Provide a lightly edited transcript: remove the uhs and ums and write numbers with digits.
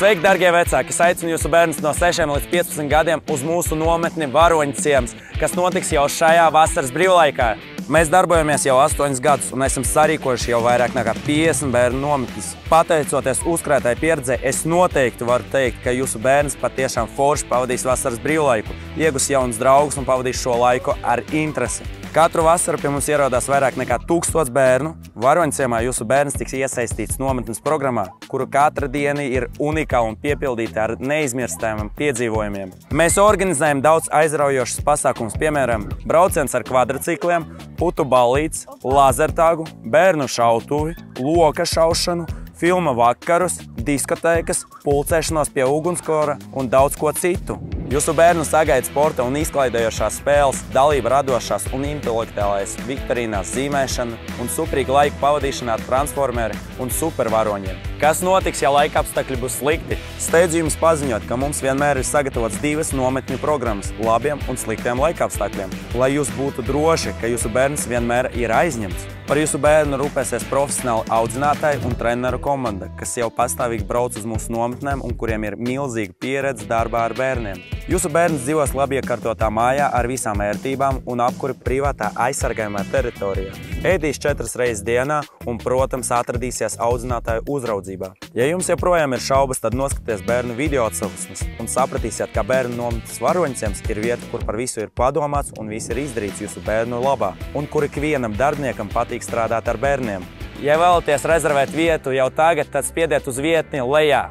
Sveiki, darbie vecāki! Es aicinu jūsu bērnus no 6 līdz 15 gadiem uz mūsu nometni Varoņu ciems, kas notiks jau šajā vasaras brīvlaikā. Mēs darbojamies jau 8 gadus un esam sarīkojuši jau vairāk nekā 50 bērnu nometnes. Pateicoties uzkrātai pieredzei, es noteikti varu teikt, ka jūsu bērns patiešām forši pavadīs vasaras brīvlaiku, iegūs jaunus draugus un pavadīs šo laiku ar interesi. Katru vasaru pie mums ierodās vairāk nekā 1000 bērnu. Varoņu ciemā jūsu bērns tiks iesaistīts nometnes programmā, kuru katra diena ir unikāla un piepildīta ar neizmirstamiem piedzīvojumiem. Mēs organizējam daudz aizraujošas pasākumus, piemēram, brauciens ar kvadricikliem, putu ballītes, lazertāgu, bērnu šautuvi, loka šaušanu, filma vakarus, diskotēkas, pulcēšanos pie ugunskura un daudz ko citu. Jūsu bērnu sagaida sporta un izklaidējošās spēles, dalība radošās un intelektuālais viktorīnās zīmēšana un superīga laika pavadīšana ar transformeri un supervaroņiem. Kas notiks, ja laika apstākļi būs slikti? Steidzu jums paziņot, ka mums vienmēr ir sagatavots 2 nometņu programmas labiem un sliktiem laika apstākļiem, lai jūs būtu droši, ka jūsu bērns vienmēr ir aizņemts. Par jūsu bērnu rūpēsies profesionāli audzinātāji un treneru komanda, kas jau pastāvīgi brauc uz mūsu nometnēm un kuriem ir milzīga pieredze darbā ar bērniem. Jūsu bērns dzīvos labi iekārtotā mājā ar visām ērtībām un apkuri privātā aizsargājumā teritorijā. Ēdīs 4 reizes dienā un, protams, atradīsies audzinātāju uzraudzībā. Ja jums joprojām ir šaubas, tad noskaties bērnu video atsauksmes un sapratīsiet, ka bērnu nometnes Varoņu ciems ir vieta, kur par visu ir padomāts un viss ir izdarīts jūsu bērnu labā, un kur ikvienam darbiniekam patīk strādāt ar bērniem. Ja vēlaties rezervēt vietu jau tagad, tad spiediet uz vietni lejā.